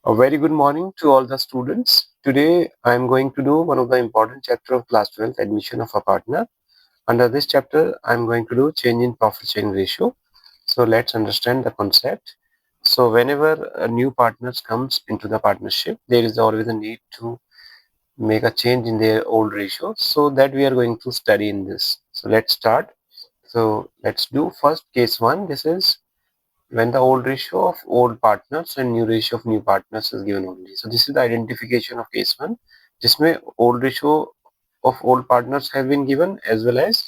A very good morning to all the students. Today I am going to do one of the important chapter of class 12th, admission of a partner. Under this chapter I am going to do change in profit sharing ratio. So let's understand the concept. So whenever a new partners comes into the partnership, there is always a need to make a change in their old ratio. So that we are going to study in this. So let's start. So let's do first case 1. This is when the old ratio of old partners and new ratio of new partners is given only. So this is the identification of case 1 जिसमें old ratio of old partners have been given as well as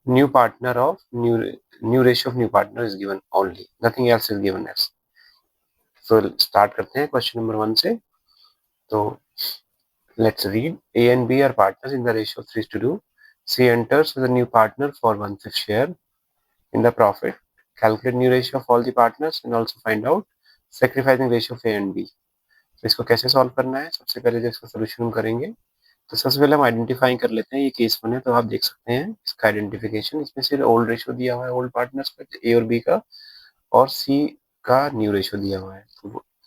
new partner of new ratio of new partner is given only. Nothing else is given as. So start करते हैं question number 1 से. तो let's read. A and B are partners in the ratio 3:2. C enters with a new partner for 1/5 share in the profit. Calculate new ratio of all the partners and also find out sacrificing ratio of A and B. तो इसको कैसे solve करना है? सबसे पहले जो इसका solution हम करेंगे, तो सबसे पहले हम आइडेंटिफाई कर लेते हैं ये केस 1 है, तो आप देख सकते हैं इसका आइडेंटिफिकेशन. इसमें सिर्फ ओल्ड रेशियो दिया हुआ है ओल्ड पार्टनर्स का, ए और बी का, और सी का न्यू रेशियो दिया हुआ है.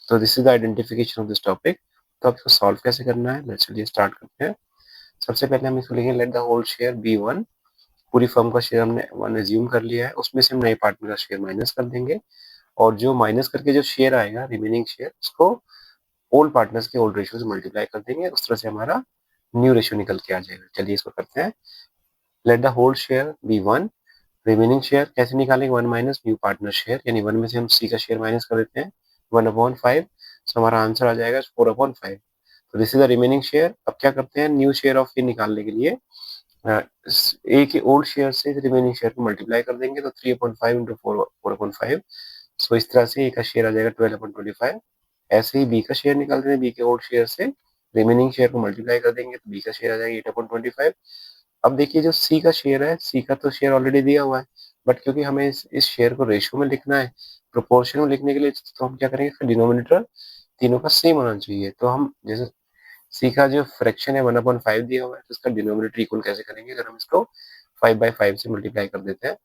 तो this is the identification of this topic. तो आप इसको सॉल्व कैसे करना है, चलिए स्टार्ट करते हैं. सबसे पहले हम इसको लिखेंगे let the whole share be 1. पूरी फर्म का शेयर हमने 1 एज्यूम कर लिया है, उसमें से हम नए पार्टनर का शेयर माइनस कर देंगे, और जो माइनस करके जो शेयर आएगा रिमेनिंग शेयर, उसको ओल्ड पार्टनर्स के ओल्ड रेशियो से मल्टीप्लाई कर देंगे. उस तरह से हमारा न्यू रेशियो निकल के आ जाएगा. चलिए इसको करते हैं. Let the whole share be 1. Remaining share कैसे निकालेंगे, 1 माइनस न्यू पार्टनर शेयर, यानी 1 में से हम सी का शेयर माइनस कर देते हैं, 1/5. सो हमारा आंसर आ जाएगा 4/5. तो this is the remaining share. अब क्या करते हैं, न्यू शेयर ऑफ ए निकालने के लिए ए के ओल्ड शेयर से रिमेनिंग शेयर को मल्टीप्लाई कर देंगे, तो 3/5 इंटू 4/5. सो इस तरह से ए का शेयर आ जाएगा 12/25. ऐसे ही बी का शेयर निकालते हैं, बी के ओल्ड शेयर से रिमेनिंग शेयर को मल्टीप्लाई कर देंगे, तो बी का शेयर आ जाएगा 8/25. अब देखिए जो सी का शेयर है, सी का तो शेयर ऑलरेडी दिया हुआ है, बट क्योंकि हमें इस शेयर को रेशियो में लिखना है, प्रोपोर्शन में लिखने के लिए, तो हम क्या करेंगे, इसका डिनोमिनेटर तीनों का सेम होना चाहिए. तो हम जैसे सी का जो फ्रैक्शन है 1/5 दिया हुआ है, तो इसका डिनोमिनेटर इक्वल कैसे करेंगे, अगर हम इसको 5/5 से मल्टीप्लाई कर देते हैं,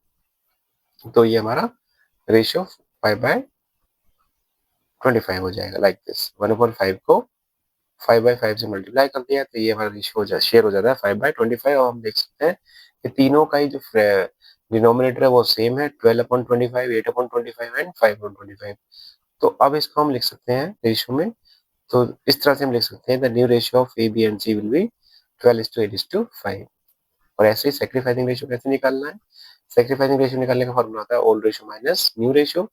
तो ये हमारा रेशियो 5/25 हो जाएगा. लाइक दिस 1/5 को 5/5 से मल्टीप्लाई कर दिया, तो ये हमारा रेशियो शेयर हो जाता है 5/25. और हम देख सकते हैं कि तीनों का ही जो डिनोमिनेटर है वो सेम है, 12/25, 8/25 एंड 5/25. तो अब इसको हम लिख सकते हैं रेशियो में. तो इस तरह से हम लिख सकते हैं the new ratio of A B and C will be 12:8:5. और ऐसे ही सेक्रीफाइसिंग रेशियो कैसे निकालना है, सेक्रीफाइसिंग रेशियो निकालने का फॉर्मूला होता है old ratio minus new ratio.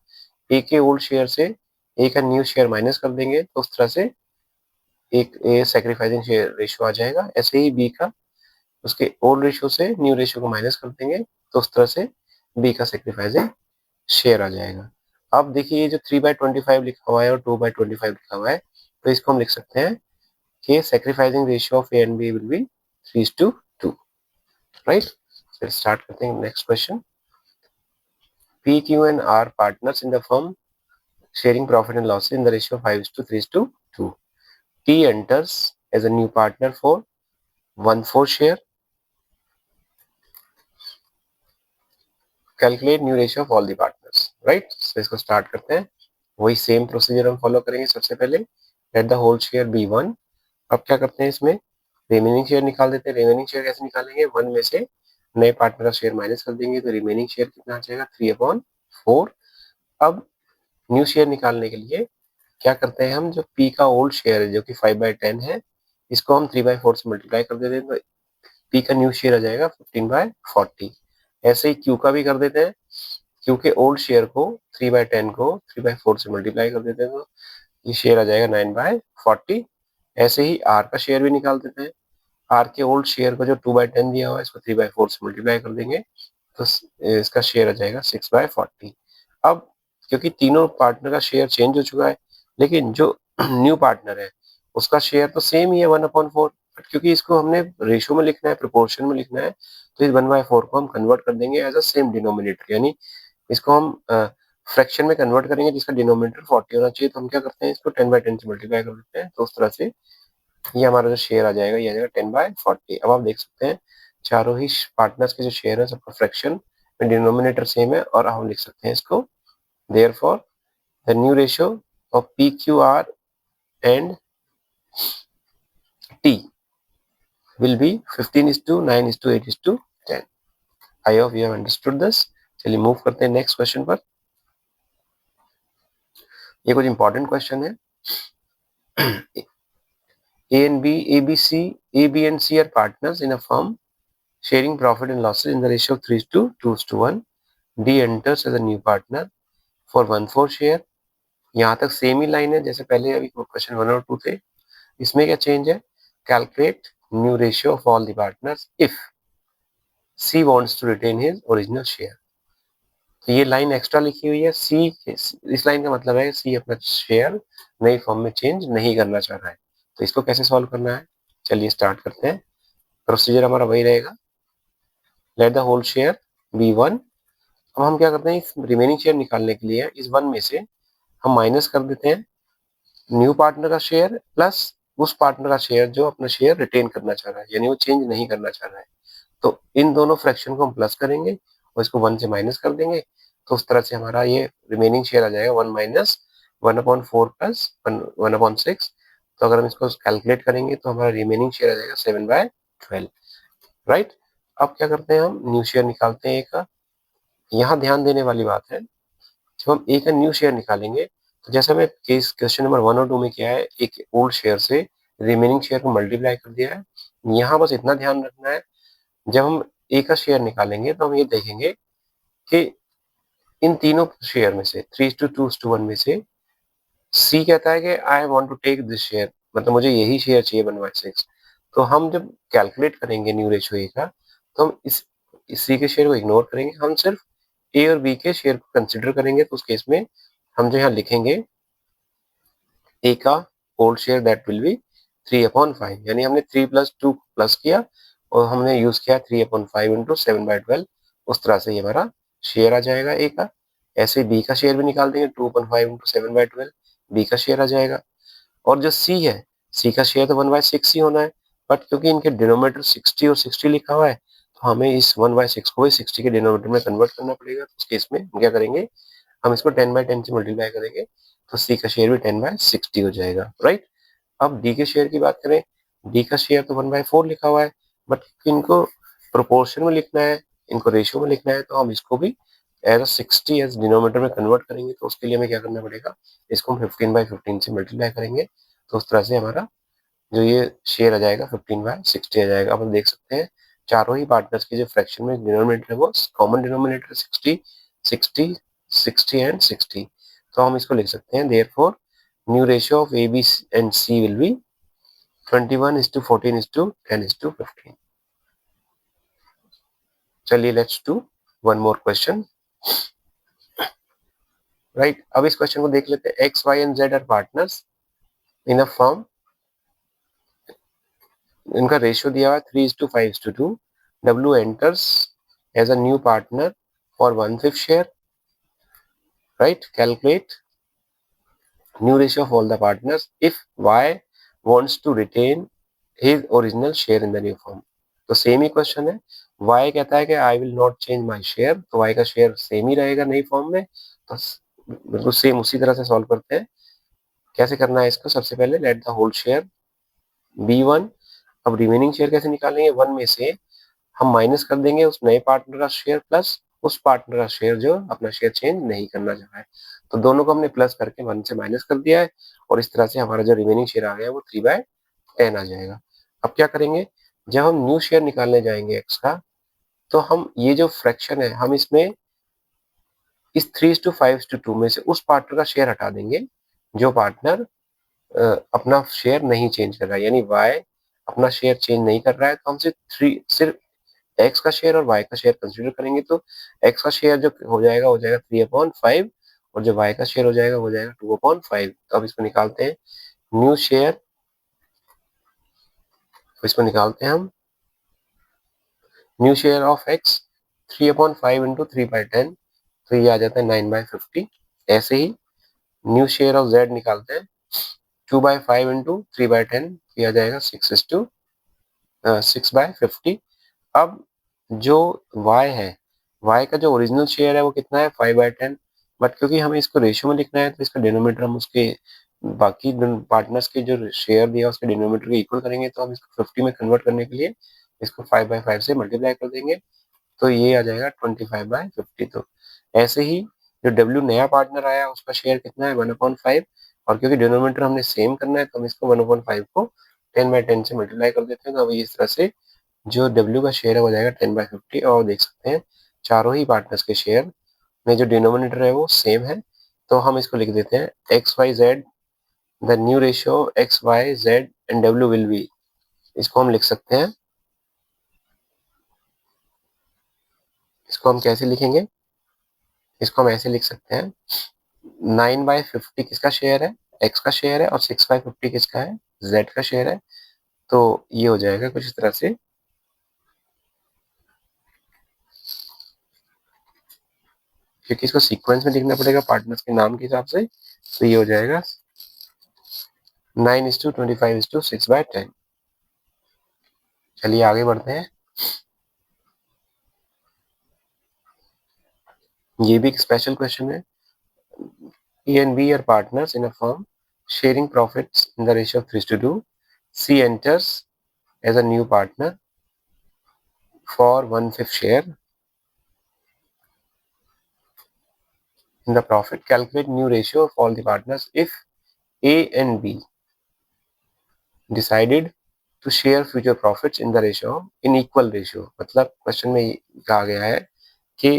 A के ओल्ड शेयर से ए का न्यू शेयर माइनस कर देंगे, तो उस तरह से एक ए सेक्रीफाइसिंग शेयर रेशियो आ जाएगा. ऐसे ही बी का उसके ओल्ड रेशियो से न्यू रेशियो को माइनस कर देंगे, तो उस तरह से बी का सेक्रीफाइसिंग शेयर आ जाएगा. अब देखिए ये जो 3/25 लिखा हुआ है और 2/25 लिखा हुआ है, तो इसको हम लिख सकते हैं कि sacrificing ratio of A and B will be 3:2, right? So let's start करते हैं next question. P, Q and R partners in the firm sharing profit and losses in the ratio of 5:3:2. T enters as a new partner for 1/4 share. Calculate new ratio of all the partners, right? So इसको start करते हैं. वही same procedure हम follow करेंगे. सबसे पहले let the whole share be 1. अब क्या करते हैं, इसमें रिमेनिंग शेयर निकाल देते हैं. रिमेनिंग शेयर कैसे निकालेंगे, 1 में से नए पार्टनर का शेयर माइनस कर देंगे, तो रिमेनिंग शेयर कितना आ जाएगा 3/4. अब न्यू शेयर निकालने के लिए क्या करते हैं हम, जो पी का ओल्ड शेयर है जो कि 5/10 है, इसको हम 3/4 से मल्टीप्लाई कर देते हैं, तो पी का न्यू शेयर आ जाएगा 15/40. ऐसे ही क्यू का भी कर देते हैं. क्यू के ओल्ड शेयर को 3/10 को 3/4 से मल्टीप्लाई कर देते हैं, तो ये शेयर आ जाएगा 9/40. ऐसे ही आर का शेयर भी निकाल देते हैं. आर के ओल्ड शेयर को जो 2/10 दिया हुआ है, इसको 3/4 से मल्टीप्लाई कर देंगे, तो इसका शेयर आ जाएगा 6/40. अब क्योंकि तीनों पार्टनर का शेयर चेंज हो चुका है, लेकिन जो न्यू पार्टनर है उसका शेयर तो सेम ही है 1/4. क्योंकि इसको हमने रेशियो में लिखना है, प्रोपोर्शन में लिखना है, तो इस 1/4 को हम कन्वर्ट कर देंगे एज अ सेम डिनोमिनेटर, यानी इसको हम फ्रैक्शन में कन्वर्ट करेंगे जिसका डिनोमिनेटर 40 होना चाहिए. तो हम क्या करते हैं, इसको 10/10 से मल्टीप्लाई कर देते हैं, तो उस तरह से ये हमारा जो शेयर आ जाएगा, ये आ जाएगा 10/40. अब आप देख सकते हैं चारों ही पार्टनर्स के जो शेयर है सबका फ्रैक्शन में डिनोमिनेटर सेम है, और हम लिख सकते हैं इसको therefore the new ratio of P Q are and T will be 15:9:8:10. I hope you have understood this. चलिए मूव करते हैं नेक्स्ट क्वेश्चन पर। ये कुछ इंपॉर्टेंट क्वेश्चन है। A, B and C are partners in a firm sharing profit and losses in the ratio of 3:2:1. D enters as a new partner for 1/4 share. यहाँ तक same ही line है जैसे पहले अभी क्वेश्चन 1 और 2 थे। इसमें क्या चेंज है? Calculate new ratio of all the partners if C wants to retain his original share. तो ये लाइन एक्स्ट्रा लिखी हुई है। सी, इस लाइन का मतलब है सी अपना शेयर नई फॉर्म में चेंज नहीं करना चाह रहा है। तो इसको कैसे सॉल्व करना है? चलिए स्टार्ट करते हैं। प्रोसीजर हमारा वही रहेगा, let the whole share be 1। अब हम क्या करते हैं, इस रिमेनिंग शेयर निकालने के लिए इस 1 में से हम माइनस कर देते हैं न्यू पार्टनर का शेयर प्लस उस पार्टनर का शेयर जो अपना शेयर रिटेन करना चाह रहा है, यानी वो चेंज नहीं करना चाह रहा है। तो इन दोनों फ्रैक्शन को हम प्लस करेंगे और इसको 1 से माइनस कर देंगे। तो उस तरह से हमारा ये रिमेनिंग शेयर आ जाएगा 1 माइनस 1/4 प्लस 1/6। तो अगर हम इसको कैलकुलेट करेंगे तो हमारा रिमेनिंग शेयर आ जाएगा 7/12, राइट। अब क्या करते हैं, हम न्यू शेयर निकालते हैं ए का। यहाँ ध्यान देने वाली बात है, जब हम ए का न्यू शेयर निकालेंगे तो जैसे हमें केस क्वेश्चन नंबर 1 और 2 में किया है, एक ओल्ड शेयर से रिमेनिंग शेयर को मल्टीप्लाई कर दिया है। यहाँ बस इतना ध्यान रखना है, जब हम ए का शेयर निकालेंगे तो हम ये देखेंगे कि इन तीनों शेयर में से 3:2:1 में से सी कहता है कि I want to take this share, मतलब मुझे यही शेयर चाहिए 1/6। तो हम जब कैलकुलेट करेंगे न्यू रेशियो ए का, तो हम इस सी के शेयर को इग्नोर करेंगे, हम सिर्फ ए और बी के शेयर को कंसिडर करेंगे। तो उस केस में हम जो यहाँ लिखेंगे ए का old share that will be 3/5, यानी हमने 3 + 2 प्लस किया और हमने यूज किया 3/5 इंटू 7/12। उस तरह से ये हमारा शेयर आ जाएगा ए का। ऐसे बी का शेयर भी निकाल देंगे 2/5 इंटू 7/12, बी का शेयर आ जाएगा। और जो सी है, सी का शेयर तो 1/6 ही होना है, बट क्योंकि इनके डिनोमिनेटर 60 और 60 लिखा हुआ है, तो हमें इस 1/6 को 60 के डिनोमिनेटर में कन्वर्ट करना पड़ेगा। तो उस केस में हम क्या करेंगे, हम इसको 10/10 से मल्टीप्लाई करेंगे, तो सी का शेयर भी 10/60 हो जाएगा, राइट। अब डी के शेयर की बात करें, डी का शेयर तो 1/4 लिखा हुआ है, बट इनको प्रोपोर्शन में लिखना है, इनको रेशियो में लिखना है, तो हम इसको भी एज 60 एज डिनोमिनेटर में कन्वर्ट करेंगे। तो उसके लिए हमें क्या करना पड़ेगा, इसको हम 15/15 से मल्टीप्लाई करेंगे। तो उस तरह से हमारा जो ये शेयर आ जाएगा 15/60 आ जाएगा। अब हम देख सकते हैं चारों ही पार्टनर्स के जो फ्रैक्शन में डिनोमिनेटर है वो कॉमन डिनोमिनेटर 60, 60, 60 एंड 60। तो हम इसको लिख सकते हैं, therefore new ratio of A B and C will be 21:14:10:15। चलिए let's do one more question, right. अब इस क्वेश्चन को देख लेते हैं। X, Y and Z are partners in a firm, इनका रेशियो दिया हुआ है 3:5:2। W enters as a new partner for 1/5 share, right. Calculate new ratio of all the partners if Y wants to retain his original share in the new firm. तो same ही question है, Y कहता है कि I will not change my share, तो Y का share same ही रहेगा नई form में। तो बिल्कुल सेम उसी तरह से सॉल्व करते हैं। कैसे करना है इसको, सबसे पहले let the whole share be 1। अब रिमेनिंग शेयर कैसे निकालेंगे, 1 में से हम माइनस कर देंगे उस नए पार्टनर का शेयर प्लस उस पार्टनर का शेयर जो अपना शेयर चेंज नहीं करना चाह रहा है। तो दोनों को हमने प्लस करके 1 से माइनस कर दिया है और इस तरह से हमारा जो रिमेनिंग शेयर आ गया वो 3/10 आ जाएगा। अब क्या करेंगे, जब हम न्यू शेयर निकालने जाएंगे एक्स का, तो हम ये जो फ्रैक्शन है हम इसमें इस 3:5:2 में से उस पार्टनर का शेयर हटा देंगे जो पार्टनर अपना शेयर नहीं चेंज कर रहा है, यानी वाई अपना शेयर चेंज नहीं कर रहा है। तो हम सिर्फ एक्स का शेयर और वाई का शेयर कंसीडर करेंगे। तो एक्स का शेयर जो हो जाएगा 3/5 और जो वाई का शेयर हो जाएगा 2/5। तो अब इसको निकालते हैं न्यू शेयर, तो इसको निकालते हैं हम new share of x 3/5 into 3/10, तो ये आ जाता है 9/50। ऐसे ही न्यू शेयर ऑफ जेड निकालते हैं 2/5 इंटू 3/10, ये आ जाएगा 6/50। अब जो y है, y का जो ओरिजिनल शेयर है वो कितना है 5/10, बट क्योंकि हमें इसको रेशियो में लिखना है तो इसका डिनोमिनेटर हम उसके बाकी पार्टनर्स के जो शेयर दिया उसके डिनोमिनेटर को इक्वल करेंगे, तो हम इसको 50 में कन्वर्ट करने के लिए इसको 5/5 से मल्टीप्लाई कर देंगे, तो ये आ जाएगा 25/50। तो ऐसे ही जो डब्ल्यू नया पार्टनर आया उसका शेयर कितना है 1/5, और क्योंकि डिनोमिनेटर हमने सेम करना है तो हम इसको 1/5 को 10/10 से मल्टीप्लाई कर देते हैं। तो अभी इस तरह से जो डब्ल्यू का शेयर है वो जाएगा 10/50, और देख सकते हैं चारों ही पार्टनर्स के शेयर में जो डिनोमिनेटर है वो सेम है। तो हम इसको लिख देते हैं XYZ, the new ratio XYZ and W will be, इसको हम लिख सकते हैं, इसको हम कैसे लिखेंगे, इसको हम ऐसे लिख सकते हैं 9/50 किसका शेयर है, एक्स का शेयर है, और 6/50 किसका है, जेड का शेयर है। तो ये हो जाएगा कुछ इस तरह से, क्योंकि इसको सीक्वेंस में लिखना पड़ेगा पार्टनर्स के नाम के हिसाब से। तो ये हो जाएगा 9:25:6/10। चलिए आगे बढ़ते हैं। ये भी एक स्पेशल क्वेश्चन है। E and B are partners in a firm sharing profits in the ratio of 3:2. C enters as a new partner for 1/5 share in the profit. Calculate new ratio of all the partners if A and B decided to share future profits in the ratio in equal ratio. मतलब question में कहा गया है कि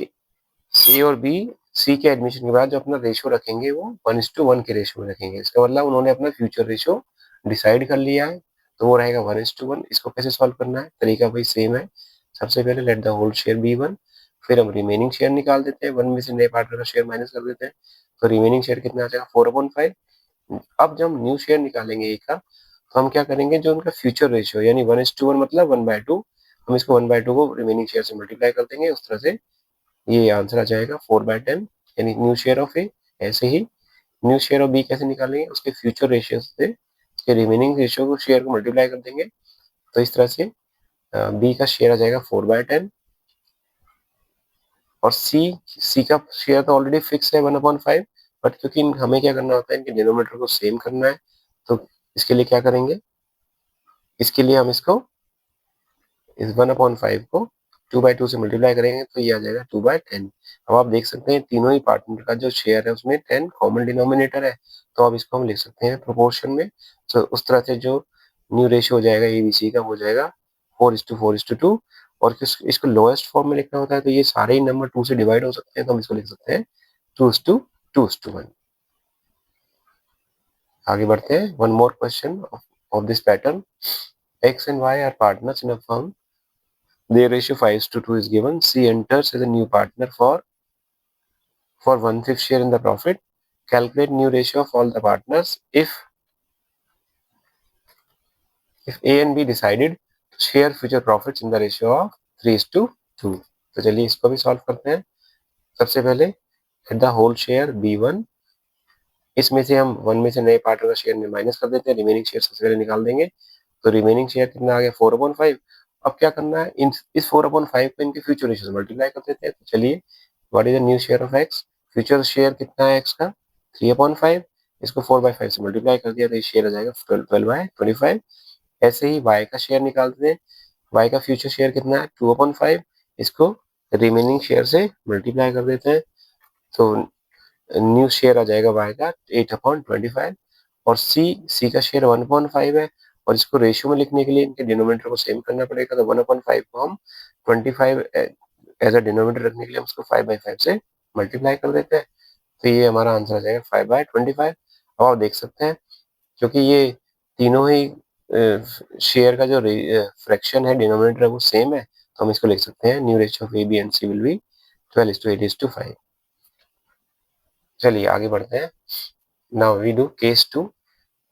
ए और B C के admission के बाद जो अपना रेशियो रखेंगे वो 1:1 के रेशियो में रखेंगे। इसका मतलब उन्होंने अपना फ्यूचर रेशियो डिसाइड कर लिया है, तो वो रहेगा 1:1। इसको कैसे सॉल्व करना है, तरीका भाई सेम है। सबसे पहले let the whole share be 1, फिर हम रिमेनिंग शेयर निकाल देते हैं, 1 में से नए पार्टनर का शेयर माइनस कर देते हैं, तो रिमेनिंग शेयर कितना आ जाएगा 4/5। अब जब हम न्यू शेयर निकालेंगे ए का, तो हम क्या करेंगे, जो उनका फ्यूचर रेशियो यानी 1:1 मतलब 1/2, हम इसको 1/2 को रिमेनिंग शेयर से मल्टीप्लाई कर देंगे, उस तरह से ये आंसर आ जाएगा 4/10 यानी न्यू शेयर ऑफ ए। ऐसे ही न्यू शेयर ऑफ बी कैसे निकालेंगे, उसके फ्यूचर रेशियो से उसके रिमेनिंग रेशियो को शेयर को मल्टीप्लाई कर देंगे, तो इस तरह से बी का शेयर आ जाएगा 4/10, और सी का शेयर तो ऑलरेडी फिक्स है 1/5, बट क्योंकि हमें क्या करना होता है, इनके डिनोमिनेटर को सेम करना है, तो इसके लिए क्या करेंगे, इसके लिए हम इसको इस 1/5 को 2/2 से मल्टीप्लाई करेंगे, तो ये आ जाएगा 2/10। अब आप देख सकते हैं तीनों ही पार्टनर का जो शेयर है उसमें 10 कॉमन डिनोमिनेटर है, तो अब इसको हम लिख सकते हैं प्रोपोर्शन में। तो उस तरह से जो न्यू रेशियो हो जाएगा एबीसी का, वो जाएगा 4:4:2। और इसको लोएस्ट फॉर्म में लिखना होता है, तो ये सारे ही नंबर 2 से डिवाइड हो सकते हैं, तो हम इसको लिख सकते हैं 2:2:1। आगे बढ़ते हैं। One more question of this pattern. X and Y are partners in a firm. Their ratio 5:2 is given. C enters as a new partner for 1/5 share in the profit. Calculate new ratio of all the partners if A and B decided to share future profits in the ratio of 3:2. तो चलिए इसको भी solve करते हैं। सबसे पहले at the whole share B1, इसमें से हम 1 में से नए पार्टनर का शेयर में माइनस कर देते हैं, रिमेनिंग शेयर सबसे पहले निकाल देंगे, तो रिमेनिंग शेयर कितना आ गया 4/5। अब क्या करना है, इस 4/5 को इनके फ्यूचर रेशियो से मल्टीप्लाई कर देते हैं। तो चलिए, what is the new share of x, future share कितना है एक्स का 3/5, इसको 4/5 से मल्टीप्लाई कर दिया, तो ये शेयर आ जाएगा 12/25। ऐसे ही वाई का शेयर निकालते हैं, वाई का फ्यूचर शेयर कितना है 2/5, इसको रिमेनिंग शेयर से मल्टीप्लाई कर देते हैं, तो न्यू शेयर आ जाएगा वाई का 8/25। और सी का शेयर 1/5 है, और इसको रेशियो में लिखने के लिए इनके डिनोमिनेटर को सेम करना पड़ेगा, तो 1/5 को हम 25 एज अ डिनोमिनेटर रखने के लिए हम इसको 5/5 से मल्टीप्लाई कर देते हैं, तो ये हमारा आंसर आ जाएगा 5/25। अब आप देख सकते हैं क्योंकि ये तीनों ही शेयर का जो फ्रैक्शन है, डिनोमिनेटर है, वो सेम है, तो हम इसको लिख सकते हैं new ratio of A B and C will be 12:8:5। चलिए आगे बढ़ते हैं। Now we do case 2।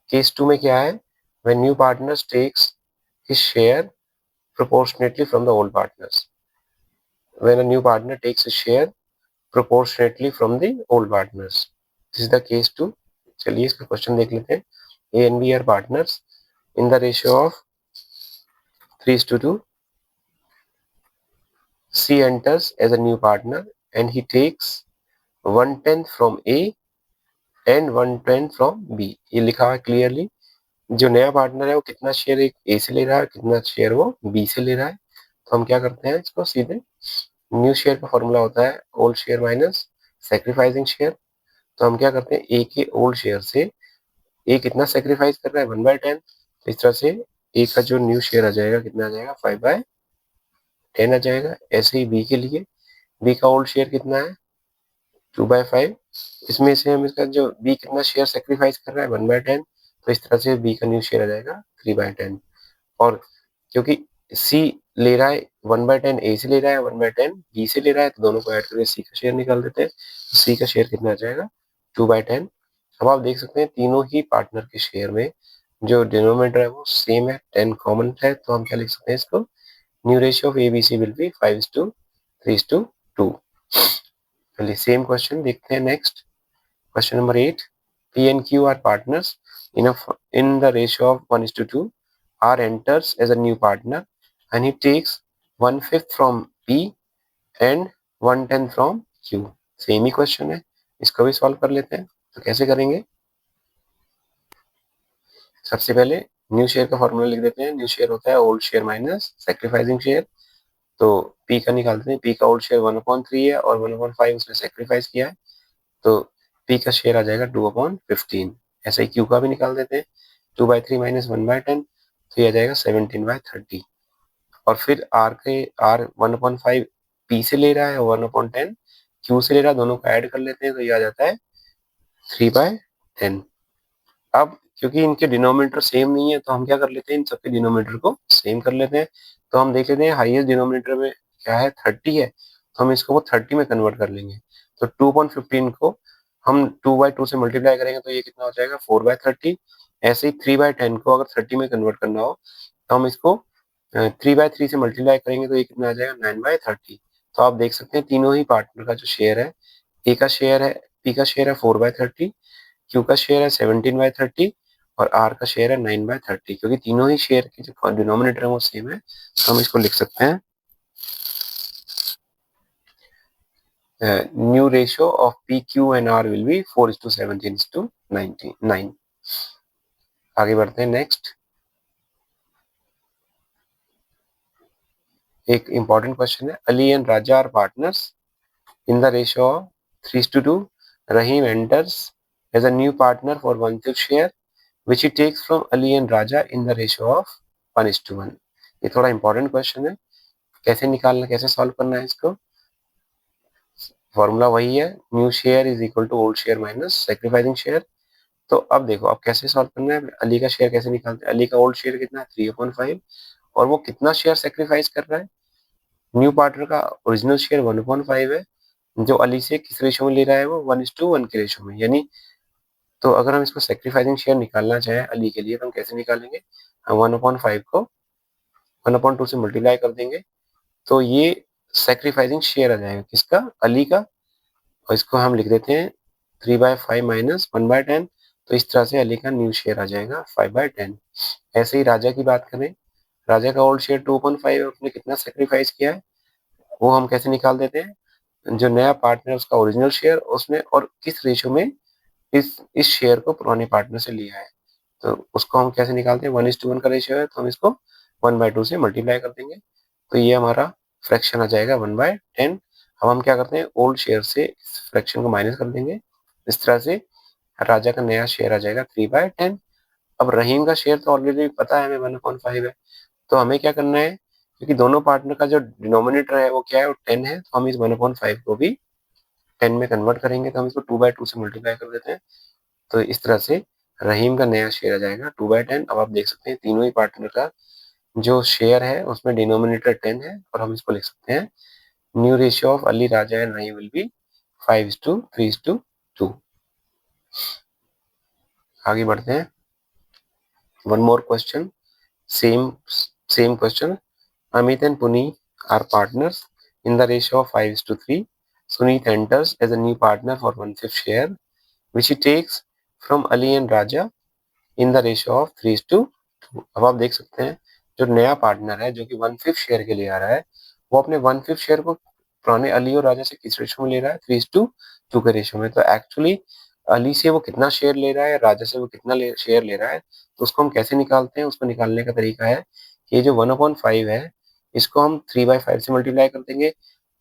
Case 2 में क्या है, when new partners takes his share proportionately from the old partners. When a new partner takes a share proportionately from the old partners. This is the case 2. चलिए इसका question देख लेते हैं। A and B are partners in the ratio of 3:2. C enters as a new partner and he takes 1/10 from A and 1/10 from B. ये लिखा हुआ है clearly. जो नया पार्टनर है वो कितना शेयर एक ए से ले रहा है, कितना शेयर वो बी से ले रहा है। तो हम क्या करते हैं, इसको सीधे न्यू शेयर का फॉर्मूला होता है old share minus sacrificing share. तो हम क्या करते हैं, ए के ओल्ड शेयर से ए कितना सेक्रीफाइस कर रहा है 1/10। तो इस तरह से ए का जो न्यू शेयर आ जाएगा कितना आ जाएगा 5/10 आ जाएगा। ऐसे ही बी के लिए, बी का ओल्ड शेयर कितना है 2/5। इसमें से हम इसका जो बी कितना शेयर सेक्रीफाइस कर रहा है 1/10। तो इस तरह से बी का न्यू शेयर आ जाएगा 3/10। और क्योंकि सी ले रहा है 1/10 ए से ले रहा है, 1/10 बी से ले रहा है, तो दोनों को ऐड करके सी का शेयर निकाल देते हैं। तो सी का शेयर कितना आ जाएगा 2/10। अब आप देख सकते हैं तीनों ही पार्टनर के शेयर में जो डिनोमिनेटर है वो सेम है, 10 कॉमन है। तो हम क्या लिख सकते हैं इसको, new ratio of A B C will be 5:3:2। चलिए सेम क्वेश्चन देखते हैं next. Question number 8, P and Q are partners in the ratio of 1:2. R enters as a new partner and he takes 1/5 from P and 1/10 from Q। Same he question है, इसको भी solve कर लेते हैं। तो कैसे करेंगे, सबसे पहले न्यू शेयर का फॉर्मूला लिख देते हैं। न्यू शेयर होता है old share minus sacrificing share. तो P का निकालते हैं, P का ओल्ड शेयर 1/3 है और 1/5 उसने सेक्रीफाइस किया है। तो P का शेयर आ जाएगा 2/15। ऐसे ही Q का भी निकाल देते हैं, 2/3 माइनस 1/10, तो ये आ जाएगा 17/30। और फिर R 1/5 P से ले रहा है और 1/10 Q से ले रहा है, दोनों को ऐड कर लेते हैं तो ये आ जाता है 3/10। अब क्योंकि इनके डिनोमिनेटर सेम नहीं है तो हम क्या कर लेते हैं, इन सबके डिनोमिनेटर को सेम कर लेते हैं। तो हम देख लेते हैं हाईएस्ट डिनोमिनेटर में क्या है 30 है, तो हम इसको वो 30 में कन्वर्ट कर लेंगे। तो 2/15 को हम 2/2 से मल्टीप्लाई करेंगे तो ये कितना हो जाएगा 4/30। ऐसे ही 3/10 को अगर 30 में कन्वर्ट करना हो तो हम इसको 3/3 से मल्टीप्लाई करेंगे तो ये कितना आ जाएगा 9/30। तो आप देख सकते हैं तीनों ही पार्टनर का जो शेयर है, ए का शेयर है, पी का शेयर है 4/30, क्यू का शेयर है 17/30 और आर का शेयर है 9/30। क्योंकि तीनों ही शेयर के जो डिनोमिनेटर है वो सेम है, तो हम इसको लिख सकते हैं new ratio of P Q and R will be 4:17:9। आगे बढ़ते हैं नेक्स्ट। एक इंपॉर्टेंट क्वेश्चन है, Ali and Raja are partners in the ratio of 3:2। Rahim enters as a new partner for 1/5 share which he takes from Ali and Raja in the ratio of 1:1। ये थोड़ा important question है, कैसे निकालना, कैसे सॉल्व करना है इसको। फॉर्मूला वही है, new share is equal to old share minus sacrificing share. तो अब देखो अब कैसे सॉल्व करना है, अली का शेयर कैसे निकालते हैं। अली का ओल्ड शेयर कितना है 3/5 और वो कितना शेयर सेक्रीफाइस कर रहा है, न्यू पार्टनर का ओरिजिनल शेयर 1/5 है, जो अली से किस रेशो में ले रहा है वो 1:1 के रेशो में। यानी तो अगर हम इसको सेक्रीफाइसिंग शेयर निकालना चाहें अली के लिए तो हम कैसे निकालेंगे, हम 1/5 को 1/2 से मल्टीप्लाई कर देंगे तो ये सेक्रीफाइसिंग शेयर आ जाएगा किसका, अली का। और इसको हम लिख देते हैं 3/5 माइनस 1/10। तो इस तरह से अली का न्यू शेयर आ जाएगा 5/10। ऐसे ही राजा की बात करें, राजा का ओल्ड शेयर 2/5 है, उसने कितना सेक्रीफाइस किया है वो हम कैसे निकाल देते हैं, जो नया पार्टनर है उसका ओरिजिनल शेयर उसने और किस रेशो में इस शेयर को पुराने पार्टनर से लिया है। तो उसको हम कैसे निकालते हैं, 1:1 का रेशियो है तो हम इसको 1/2 से मल्टीप्लाई कर देंगे तो ये हमारा फ्रैक्शन आ जाएगा 1/10। अब हम क्या करते हैं, ओल्ड शेयर से इस फ्रैक्शन को माइनस कर देंगे। इस तरह से राजा का नया शेयर आ जाएगा 3/10। अब रहीम का शेयर तो ऑलरेडी पता है हमें 1/5 है, तो हमें क्या करना है, क्योंकि दोनों पार्टनर का जो डिनोमिनेटर है वो क्या है, वो 10 है, तो हम इस 1/5 को भी 10 में कन्वर्ट करेंगे तो हम इसको 2/2 से मल्टीप्लाई कर देते हैं। तो इस तरह से रहीम का नया शेयर आ जाएगा 2/10। अब आप देख सकते हैं तीनों ही पार्टनर का जो शेयर है उसमें डिनोमिनेटर 10 है और हम इसको लिख सकते हैं new ratio of Ali Raja and Rahim will be 5:3:2। आगे बढ़ते हैं, one more question, same same question. Amit and Puneet are partners in the ratio of 5:3. Suneet enters as a new partner for 1/5 share, which he takes from Ali and Raja in the ratio of 3:2। अब आप देख सकते हैं जो नया partner है जो कि 1/5 शेयर के लिए आ रहा है वो अपने 1/5 शेयर को पुराने अली और राजा से किस रेशो में ले रहा है, 3:2 के रेशो में। तो एक्चुअली अली से वो कितना शेयर ले रहा है, राजा से वो कितना शेयर ले रहा है, तो उसको हम कैसे निकालते हैं? उसको निकालने का तरीका है कि ये जो 1/5 है, इसको हम 3/5 से मल्टीप्लाई कर देंगे,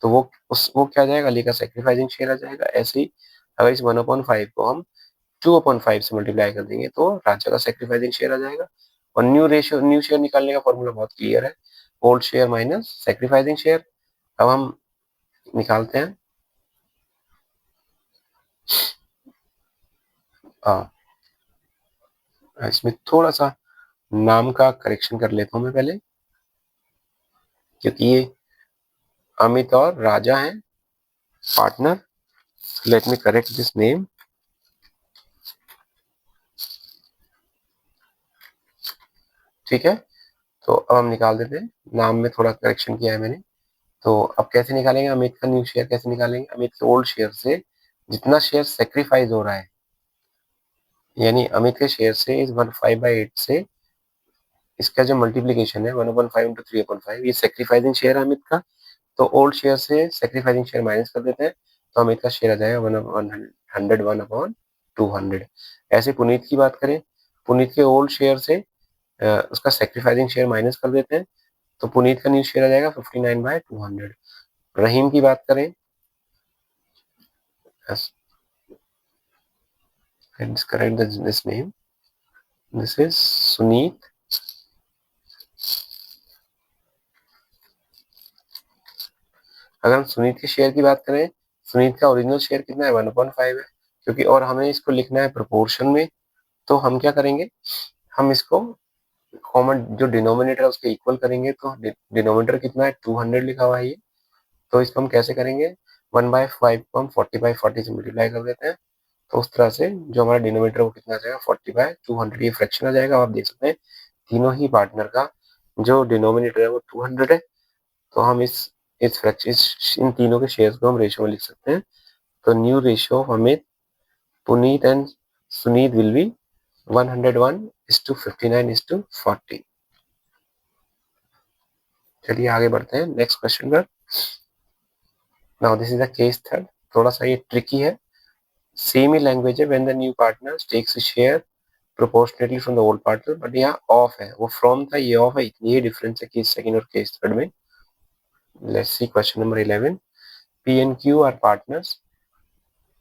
तो वो क्या आ जाएगा? अली का सेक्रीफाइसिंग शेयर आ जाएगा। ऐसे ही अगर इस 1/5 को हम 2/5 से मल्टीप्लाई कर देंगे तो राजा का सेक्रीफाइसिंग शेयर आ जाएगा। और न्यू शेयर निकालने का फॉर्मूला बहुत क्लियर है, old share minus sacrificing share. अब हम निकालते हैं। हाँ, इसमें थोड़ा सा नाम का करेक्शन कर लेता हूँ मैं पहले, क्योंकि ये अमित और राजा हैं partner. Late me correct this name. ठीक है, तो अब हम निकाल देते हैं। नाम में थोड़ा करेक्शन किया है मैंने। तो अब कैसे निकालेंगे अमित का न्यू शेयर? कैसे निकालेंगे? अमित के ओल्ड शेयर से जितना शेयर सेक्रीफाइस हो रहा है, यानी अमित के शेयर से इस 1/5/8 से इसका जो मल्टीप्लीकेशन है 1/5 इंटू 3/5, ये सेक्रीफाइसिंग शेयर है अमित का। तो ओल्ड शेयर से सेक्रीफाइसिंग शेयर माइनस कर देते हैं, तो अमित का शेयर आ जाएगा 1/200। ऐसे पुनीत की बात करें, पुनीत के ओल्ड शेयर से उसका सेक्रीफाइसिंग शेयर माइनस कर देते हैं, तो पुनीत का न्यू शेयर आ जाएगा 59/200। रहीम की बात करें, let's correct this name, this is Sunit. अगर हम सुनीत के शेयर की बात करें, सुनीत का ओरिजिनल शेयर कितना है? 1/5 है, क्योंकि और हमें इसको लिखना है प्रोपोर्शन में। तो हम क्या करेंगे? हम इसको कॉमन जो डिनोमिनेटर है उसके इक्वल करेंगे। तो डिनोमिनेटर कितना है? 200 लिखा हुआ है ये। तो इसको हम कैसे करेंगे? 1/5 को हम 40/40 से मल्टीप्लाई कर देते हैं, तो उस तरह से जो हमारा डिनोमिनेटर वो कितना आ जाएगा? 40/200। ये फ्रैक्शन आ जाएगा। आप देख सकते हैं तीनों ही पार्टनर का जो डिनोमिनेटर है वो 200 है। तो हम इस फ्रैक्शन इन तीनों के शेयर्स को हम रेशियो में लिख सकते हैं। तो new ratio of Amit, Punit and Sunit will be 101:59:40। चलिए आगे बढ़ते हैं नेक्स्ट क्वेश्चन पर। Now this is the case third. थोड़ा सा ये ट्रिकी है। सेम ही लैंग्वेज है। When the new partner takes share proportionately from the old partner, but यहाँ ऑफ है, वो फ्रॉम था, ये ऑफ है। ये डिफरेंस है केस सेकंड और केस थर्ड में। Let's see question number 11। P and Q are partners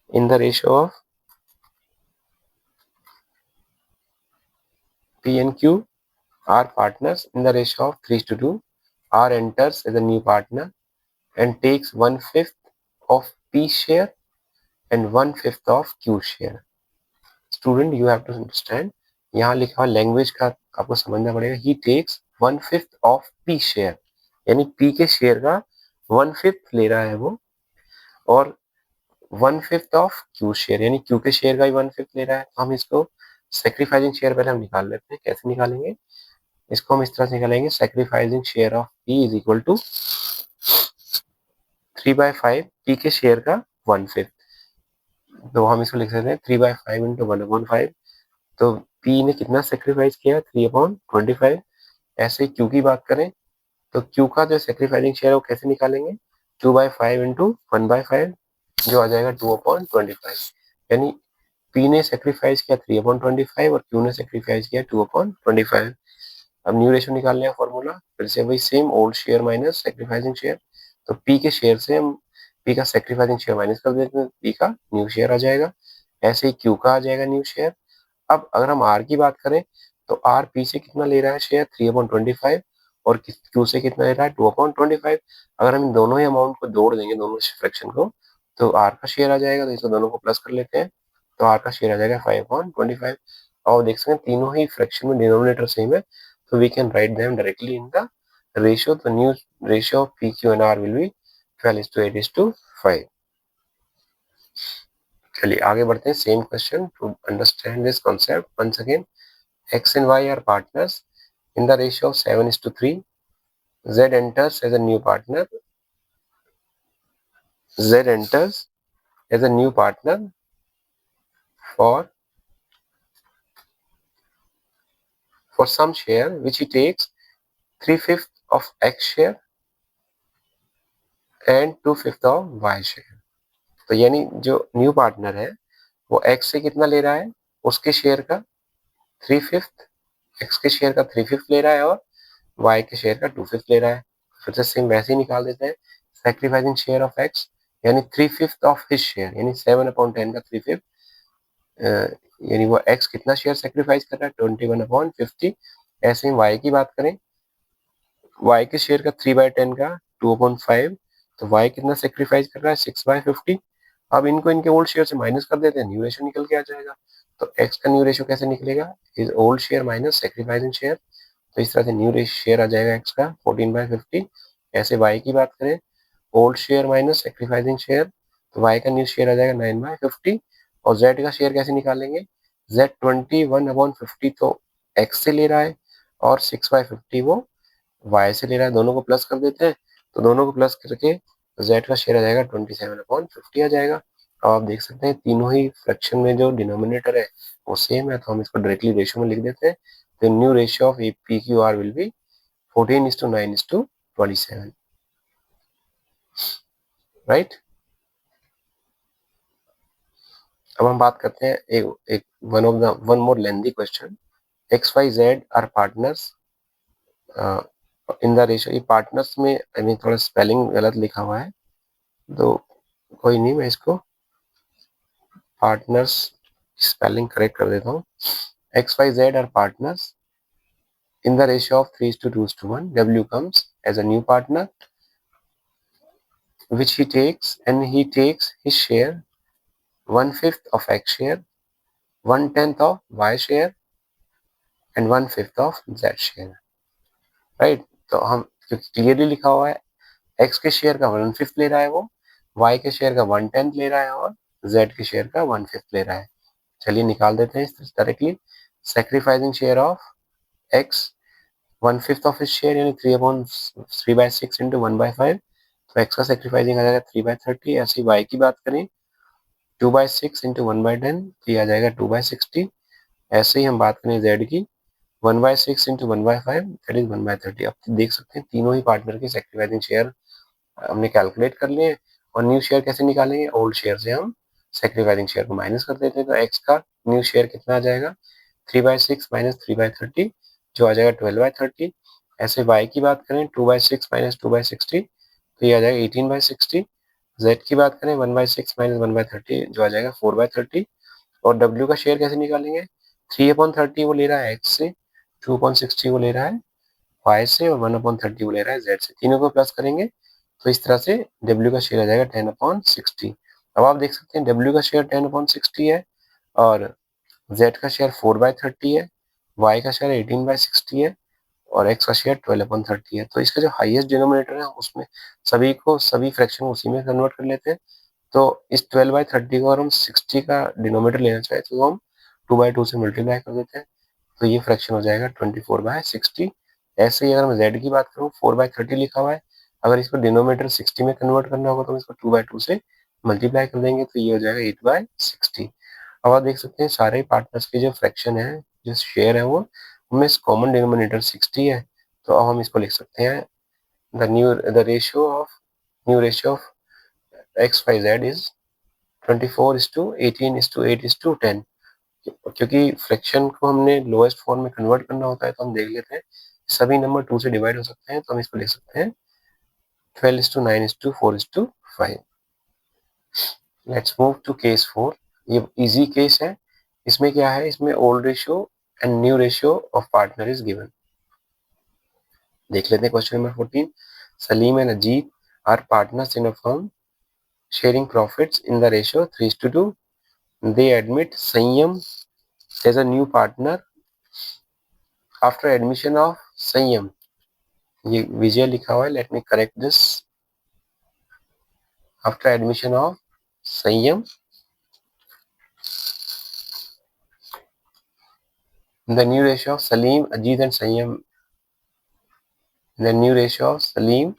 in the ratio of P and Q are partners in the ratio of 3:2. R enters as a new partner and takes 1/5 of P share and 1/5 of Q share. Student, you have to understand, यहाँ लिखा हुआ language का आपको समझना पड़ेगा। He takes 1/5 of P share, यानी P के share का 1/5 ले रहा है वो, और 1/5 ऑफ Q शेयर, यानी Q के शेयर का ही 1/5 ले रहा है। तो हम इसको सेक्रीफाइसिंग शेयर पहले हम निकाल लेते हैं। कैसे निकालेंगे इसको? हम इस तरह से निकालेंगे, sacrificing share of P is equal to 3/5 P के शेयर का 1/5। तो हम इसको लिख सकते हैं 3/5 इंटू 1/5। तो P ने कितना सेक्रीफाइस किया? 3/25। ऐसे Q की बात करें, तो Q का जो सेक्रीफाइसिंग शेयर है वो कैसे निकालेंगे? 2/5 इंटू 1/5, जो आ जाएगा 2/25। यानी P ने सेक्रीफाइस किया 3/25 और Q ने सेक्रीफाइस किया 2/25। अब न्यू रेशियो निकालने का फॉर्मूला फिर से वही same, old share minus sacrificing share. तो P के शेयर से हम P का सेक्रीफाइसिंग शेयर माइनस कर देते हैं, P का न्यू शेयर आ जाएगा। ऐसे ही Q का आ जाएगा न्यू शेयर। अब अगर हम R की बात करें, तो R P से कितना ले रहा है शेयर? 3/25, और Q से कितना ले रहा है? 2/25। अगर हम इन दोनों ही अमाउंट को जोड़ देंगे, दोनों फ्रैक्शन को, तो R का शेयर आ जाएगा। तो इसको दोनों को प्लस कर लेते हैं, तो R का शेयर आ जाएगा 5/25। और देख सकते हैं तीनों ही फ्रैक्शन में डिनोमिनेटर सेम है, so we can write them directly in the ratio. The new ratio of P, Q and R will be 12:8:5. चलिए आगे बढ़ते हैं। Same question to understand this concept once again. X and Y are partners in the ratio of 7:3. Z enters as a new partner. Z enters as a new partner for some share which he takes 3/5 of X share and 2/5 of Y share. तो यानी जो new partner है वो x से कितना ले रहा है, उसके शेयर का 3/5, x के शेयर का 3/5 ले रहा है और y के शेयर का 2/5 ले रहा है। फिर से सेम वैसे ही निकाल देते हैं, सैक्रिफाइसिंग शेयर ऑफ x यानी 3/5 ऑफ हिज शेयर, यानी 7/10 का 3/5, यानी वो x कितना शेयर सेक्रीफाइस कर रहा है, 21/50। ऐसे ही y की बात करें, y के शेयर का 3/10 का 2/5, तो y कितना सेक्रीफाइस कर रहा है, 6/50। अब इनको इनके ओल्ड शेयर से माइनस कर देते हैं, न्यू रेशियो निकल के आ जाएगा। तो x का न्यू रेशियो कैसे निकलेगा, is old share minus sacrificing share. तो इस तरह से न्यू शेयर आ जाएगा x का 14/50। ऐसे y की बात करें, old share minus sacrificing share, तो y का न्यू शेयर आ जाएगा 9/50। और z का शेयर कैसे निकालेंगे, z 21/50 तो x से ले रहा है और 6/50 वो y से ले रहा है, दोनों को प्लस कर देते हैं। तो दोनों को प्लस करके z का शेयर आ जाएगा 27/50 आ जाएगा। अब आप देख सकते हैं तीनों ही फ्रैक्शन में जो डिनोमिनेटर है वो सेम है, तो हम इसको डायरेक्टली रेशियो में लिख देते हैं। तो new ratio of P Q R will be 14:9:27, right. अब हम बात करते हैं एक one more lengthy question. X Y Z are partners in the ratio, ये पार्टनर्स में आई मीन थोड़ा स्पेलिंग गलत लिखा हुआ है, तो कोई नहीं, मैं इसको पार्टनर्स स्पेलिंग करेक्ट कर देता हूँ। X Y Z are partners in the ratio of 3:2:1. W comes as a new partner, which he takes, and he takes his share 1/5 of X share, 1/10 of Y share, and 1/5 of Z share. Right, तो हम clearly लिखा हुआ है X के share का 1/5 ले रहा है वो, Y के शेयर का 1/10 ले रहा है और Z के शेयर का 1/5 ले रहा है। चलिए निकाल देते हैं इस directly. Sacrificing share of X 1/5 of his share यानी 3/6 इंटू 1/5, तो x का सेक्रीफाइसिंग आ जाएगा 3/30। ऐसे ही y की बात करें 2/6 इंटू 1/10, तो ये आ जाएगा 2/60। ऐसे ही हम बात करें z की 1/6 इंटू 1/5, दैट इज 1/30। आप देख सकते हैं तीनों ही पार्टनर के सेक्रीफाइसिंग शेयर हमने कैलकुलेट कर लिए। और न्यू शेयर कैसे निकालेंगे, ओल्ड शेयर से हम सेक्रीफाइसिंग शेयर को माइनस कर देते हैं। तो x का न्यू शेयर कितना आ जाएगा, 3/6 माइनस 3/30, जो आ जाएगा 12/30। ऐसे y की बात करें 2/6 माइनस 2/60, तो ये आ जाएगा 18/60। z की बात करें 1/6 माइनस 1/30, जो आ जाएगा 4/30। और w का शेयर कैसे निकालेंगे, 3/30 वो ले रहा है x से, 2/60 वो ले रहा है y से और 1/30 वो ले रहा है z से। तीनों को प्लस करेंगे तो इस तरह से w का शेयर आ जाएगा 10/60। अब आप देख सकते हैं w का शेयर 10/60 है और z का शेयर 4/30 है, y का शेयर 18/60 है और x का शेयर 12/30 है। तो इसका जो हाईएस्ट डिनोमिनेटर है उसमें सभी फ्रैक्शन उसी में कन्वर्ट कर लेते हैं। तो इस 12/30 को अगर हम 60 का डिनोमिनेटर लेना चाहे तो हम 2/2 से मल्टीप्लाई कर देते हैं, तो ये फ्रैक्शन हो जाएगा 24/60। ऐसे ही अगर मैं z की बात करूँ 4/30 लिखा हुआ है, अगर इसको डिनोमिनेटर 60 में कन्वर्ट करना होगा तो हम इसको 2/2 से मल्टीप्लाई कर देंगे, तो ये हो जाएगा 8/60। अब आप देख सकते हैं सारे पार्टनर्स के जो फ्रैक्शन है, जो शेयर है, वो उनमें कॉमन डिनोमिनेटर 60 है। तो अब हम इसको लिख सकते हैं the ratio of X Y Z is 24:18:8:10। क्योंकि फ्रैक्शन को हमने लोएस्ट फॉर्म में कन्वर्ट करना होता है, तो हम देख लेते हैं सभी नंबर 2 से डिवाइड हो सकते हैं, तो हम इसको लिख सकते हैं 12:9:4:5। Let's move to case 4। ये इजी केस है। इसमें क्या है, इसमें old ratio and new ratio of partner is given. देख लेते हैं question number 14। Salim and Ajit are partners in a firm sharing profits in the ratio 3:2। They admit Sanyam as a new partner after admission of Sanyam. ये विजय लिखा हुआ है, let me correct this. After admission of संयम, the new ratio of Salim, Ajit and Sanyam, the new ratio of Salim,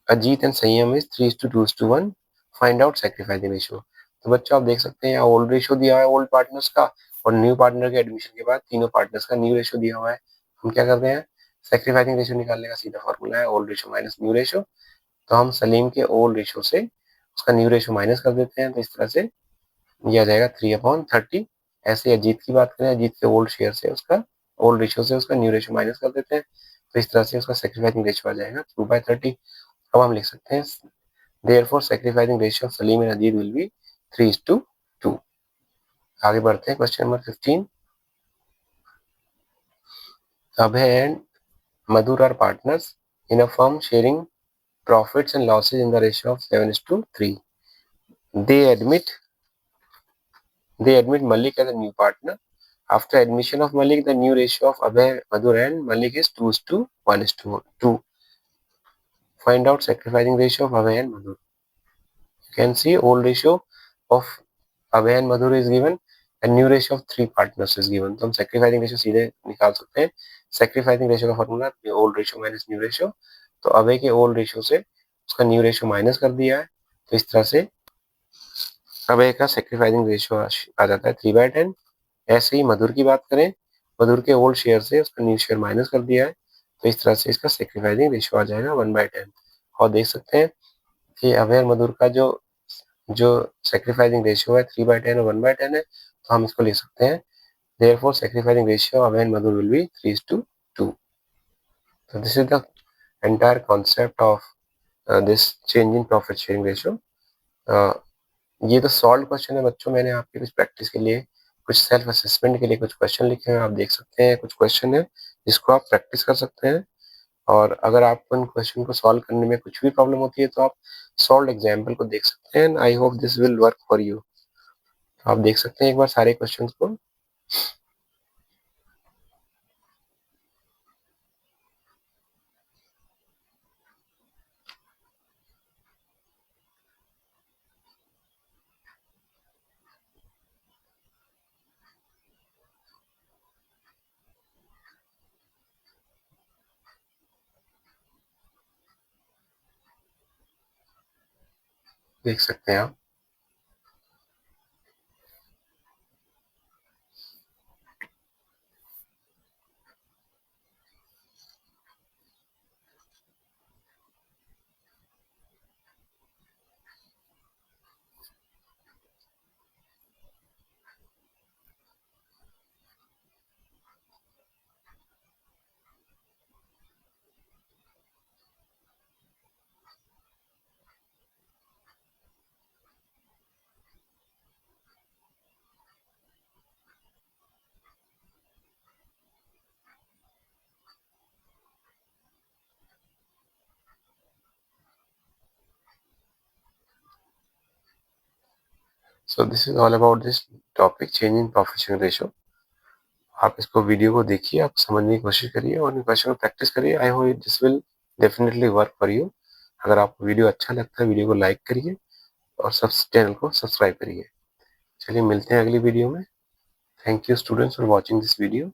Ajit and Sanyam is 3:2:1. Find out sacrificing ratio। तो बच्चों आप देख सकते हैं यहाँ ओल्ड रेशियो दिया है ओल्ड पार्टनर्स का, और न्यू पार्टनर के एडमिशन के बाद तीनों पार्टनर्स का न्यू रेशियो दिया हुआ है। हम क्या करते हैं, सेक्रीफाइसिंग रेशियो निकालने का सीधा फॉर्मूला है old ratio minus new ratio. तो हम सलीम के ओल्ड रेशियो से उसका न्यू रेशियो माइनस कर देते हैं, तो इस तरह से ये आ जाएगा 3/30। ऐसे अजीत की बात करें, अजीत के ओल्ड शेयर से उसका ओल्ड रेशियो से उसका न्यू रेशियो माइनस कर देते हैं, तो इस तरह से उसका सेक्रीफाइसिंग रेशियो आ जाएगा 2/30। अब हम लिख सकते हैं therefore sacrificing ratio of Salim and Ajit will be 3:2। आगे बढ़ते हैं question number 15। Abhay and Madhur are partners in a firm sharing profits and losses in the ratio of 7:3. They admit Malik as a new partner. After admission of Malik, the new ratio of Abhay, Madhur and Malik is 2:1:2. Find out sacrificing ratio of Abhay and Madhur. You can see old ratio of Abhay and Madhur is given and new ratio of 3 partners is given. तो हम sacrificing ratio सीधे निकाल सकते हैं. Sacrificing ratio का formula old ratio minus new ratio. तो अभय के old ratio से उसका न्यू रेशियो माइनस कर दिया है, तो इस तरह से अभय का सेक्रीफाइसिंग रेशियो आ जाता है 3/10। ऐसे ही मधुर की बात करें, मधुर के ओल्ड शेयर से उसका न्यू शेयर माइनस कर दिया है, तो इस तरह से इसका सेक्रीफाइसिंग रेशियो आ जाएगा 1/10। और देख सकते हैं कि अभय और मधुर का जो जो सेक्रीफाइसिंग रेशियो है 3/10 और 1/10 है, तो हम इसको लिख सकते हैं therefore sacrificing ratio of Abhay and Madhur will be 3:2। So this is the entire concept of this change in profit sharing ratio. ये तो सॉल्व क्वेश्चन है बच्चों, मैंने आपके कुछ प्रैक्टिस के लिए, कुछ सेल्फ असेसमेंट के लिए कुछ क्वेश्चन लिखे हैं, आप देख सकते हैं कुछ क्वेश्चन है जिसको आप प्रैक्टिस कर सकते हैं। और अगर आपको इन क्वेश्चन को सॉल्व करने में कुछ भी प्रॉब्लम होती है तो आप सॉल्व एग्जाम्पल को देख सकते हैं। I hope this will work for you. आप देख सकते हैं एक बार सारे क्वेश्चन को। देख सकते हैं आप। So this is all about this topic change in profit sharing ratio. आप इसको वीडियो को देखिए, आप समझने की कोशिश करिए और इन क्वेश्चन को प्रैक्टिस करिए। I hope this will definitely work for you. अगर आपको वीडियो अच्छा लगता है वीडियो को लाइक करिए और चैनल को सब्सक्राइब करिए। चलिए मिलते हैं अगली वीडियो में। Thank you students for watching this video.